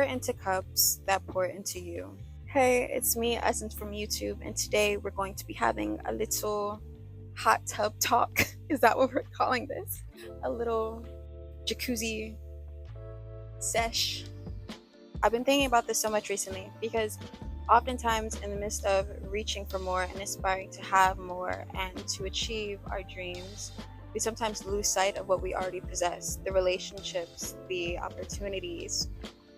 into cups that pour into you. Hey, it's me, Essence from YouTube, and today we're going to be having a little hot tub talk. Is that what we're calling this? A little jacuzzi sesh. I've been thinking about this so much recently because oftentimes, in the midst of reaching for more and aspiring to have more and to achieve our dreams, we sometimes lose sight of what we already possess: the relationships, the opportunities,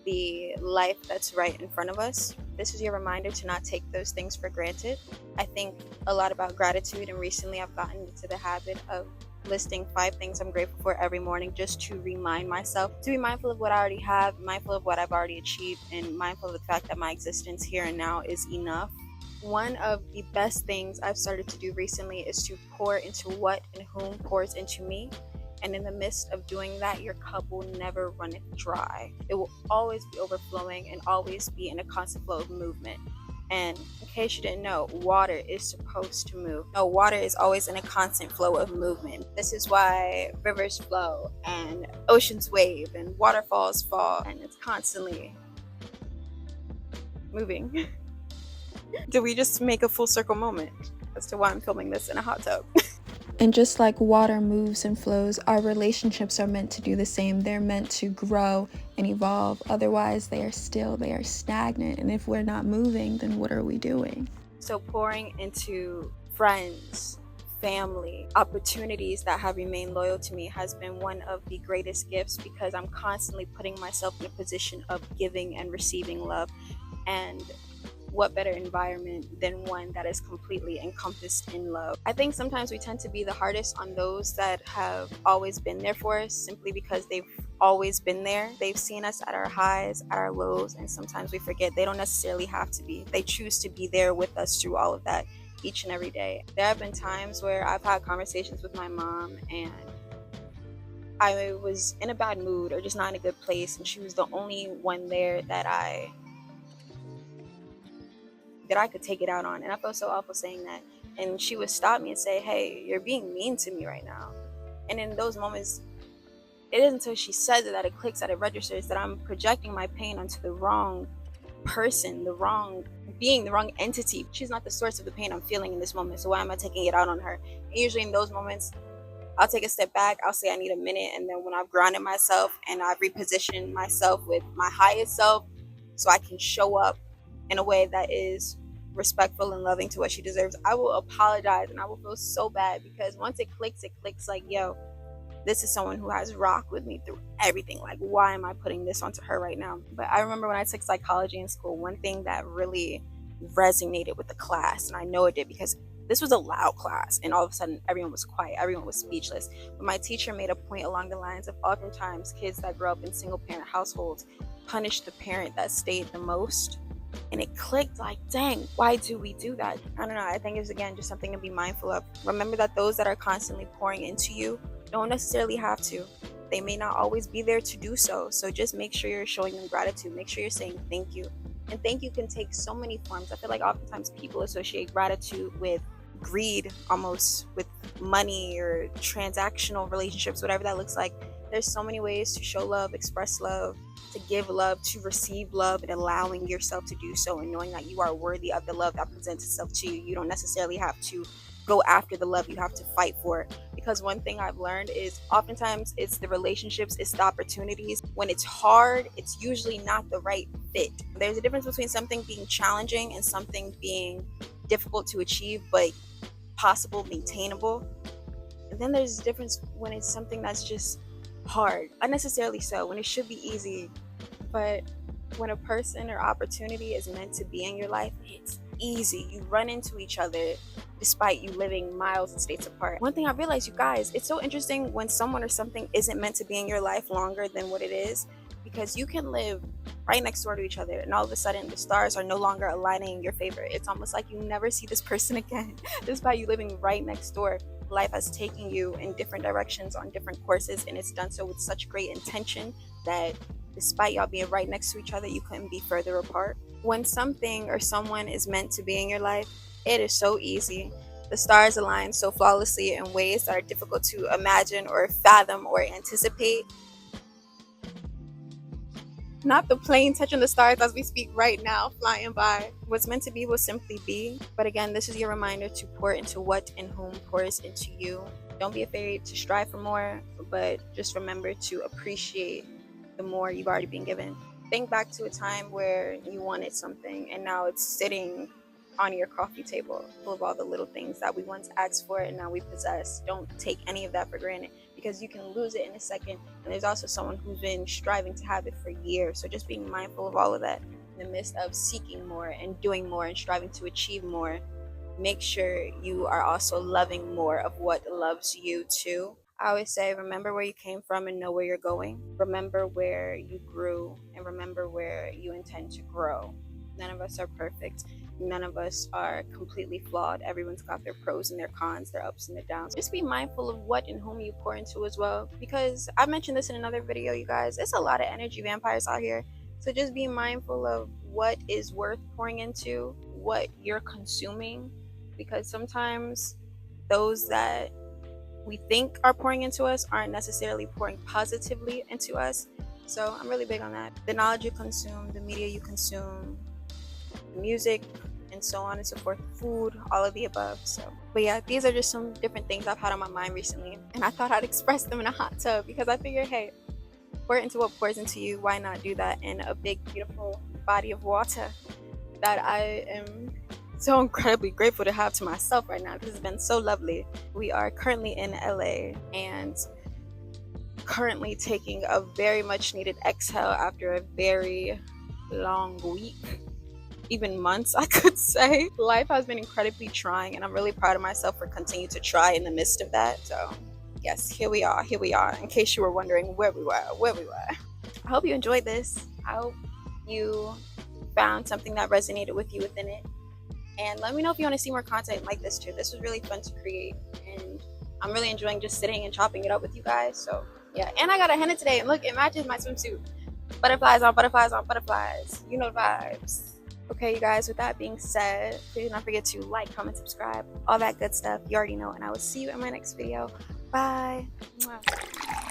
the life that's right in front of us. This is your reminder to not take those things for granted. I think a lot about gratitude, and recently I've gotten into the habit of listing 5 things I'm grateful for every morning, just to remind myself to be mindful of what I already have, mindful of what I've already achieved, and mindful of the fact that my existence here and now is enough. One of the best things I've started to do recently is to pour into what and whom pours into me. And in the midst of doing that, your cup will never run dry. It will always be overflowing and always be in a constant flow of movement. And in case you didn't know, water is supposed to move. No, water is always in a constant flow of movement. This is why rivers flow and oceans wave and waterfalls fall, and it's constantly moving. Did we just make a full circle moment as to why I'm filming this in a hot tub? And just like water moves and flows, our relationships are meant to do the same. They're meant to grow and evolve. Otherwise, they are stagnant. And if we're not moving, then what are we doing? So pouring into friends, family, opportunities that have remained loyal to me has been one of the greatest gifts, because I'm constantly putting myself in a position of giving and receiving love. And what better environment than one that is completely encompassed in love? I think sometimes we tend to be the hardest on those that have always been there for us, simply because they've always been there. They've seen us at our highs, at our lows, and sometimes we forget they don't necessarily have to be. They choose to be there with us through all of that each and every day. There have been times where I've had conversations with my mom and I was in a bad mood or just not in a good place, and she was the only one there that I could take it out on. And I felt so awful saying that. And she would stop me and say, "Hey, you're being mean to me right now." And in those moments, it isn't until she says it that it clicks, that it registers that I'm projecting my pain onto the wrong person, the wrong being, the wrong entity. She's not the source of the pain I'm feeling in this moment, so why am I taking it out on her? And usually in those moments, I'll take a step back, I'll say I need a minute, and then when I've grounded myself and I've repositioned myself with my highest self so I can show up in a way that is respectful and loving to what she deserves, I will apologize and I will feel so bad, because once it clicks like, yo, this is someone who has rocked with me through everything. Like, why am I putting this onto her right now? But I remember when I took psychology in school, one thing that really resonated with the class, and I know it did because this was a loud class, and all of a sudden everyone was quiet, everyone was speechless. But my teacher made a point along the lines of, oftentimes kids that grow up in single parent households punish the parent that stayed the most. And it clicked, like, dang, why do we do that? I don't know. I think it's, again, just something to be mindful of. Remember that those that are constantly pouring into you don't necessarily have to. They may not always be there to do so. So just make sure you're showing them gratitude. Make sure you're saying thank you. And thank you can take so many forms. I feel like oftentimes people associate gratitude with greed, almost with money or transactional relationships, whatever that looks like. There's so many ways to show love, express love, to give love, to receive love, and allowing yourself to do so, and knowing that you are worthy of the love that presents itself to you. You don't necessarily have to go after the love, you have to fight for it. Because one thing I've learned is oftentimes it's the relationships, it's the opportunities. When it's hard, it's usually not the right fit. There's a difference between something being challenging and something being difficult to achieve but possible, maintainable. And then there's a difference when it's something that's just hard, unnecessarily so, when it should be easy. But when a person or opportunity is meant to be in your life, it's easy. You run into each other despite you living miles and states apart. One thing I realized, you guys, it's so interesting when someone or something isn't meant to be in your life longer than what it is, because you can live right next door to each other and all of a sudden the stars are no longer aligning in your favor. It's almost like you never see this person again despite you living right next door. Life has taken you in different directions on different courses, and it's done so with such great intention that despite y'all being right next to each other, you couldn't be further apart. When something or someone is meant to be in your life, it is so easy. The stars align so flawlessly in ways that are difficult to imagine or fathom or anticipate. Not the plane touching the stars as we speak right now, flying by. What's meant to be will simply be. But again, this is your reminder to pour into what and whom pours into you. Don't be afraid to strive for more, but just remember to appreciate the more you've already been given. Think back to a time where you wanted something and now it's sitting on your coffee table full of all the little things that we once asked for and now we possess. Don't take any of that for granted because you can lose it in a second. And there's also someone who's been striving to have it for years. So just being mindful of all of that in the midst of seeking more and doing more and striving to achieve more. Make sure you are also loving more of what loves you too. I always say, remember where you came from and know where you're going. Remember where you grew and remember where you intend to grow. None of us are perfect. None of us are completely flawed. Everyone's got their pros and their cons, their ups and their downs. Just be mindful of what and whom you pour into as well. Because I mentioned this in another video, you guys. It's a lot of energy vampires out here. So just be mindful of what is worth pouring into, what you're consuming. Because sometimes those that we think are pouring into us aren't necessarily pouring positively into us. So I'm really big on that. The knowledge you consume, the media you consume, the music, and so on and so forth, food, all of the above. So, but yeah, these are just some different things I've had on my mind recently, and I thought I'd express them in a hot tub because I figured, hey, pour into what pours into you. Why not do that in a big, beautiful body of water that I am so incredibly grateful to have to myself right now because it's been so lovely. We are currently in LA and currently taking a very much needed exhale after a very long week, even months, I could say. Life has been incredibly trying and I'm really proud of myself for continuing to try in the midst of that. So yes, here we are, in case you were wondering where we were. I hope you enjoyed this. I hope you found something that resonated with you within it. And let me know if you want to see more content like this too. This was really fun to create and I'm really enjoying just sitting and chopping it up with you guys. So yeah, and I got a henna today and look, it matches my swimsuit. Butterflies on butterflies on butterflies. You know the vibes. Okay, you guys, with that being said, please do not forget to like, comment, subscribe, all that good stuff. You already know, and I will see you in my next video. Bye. Mwah.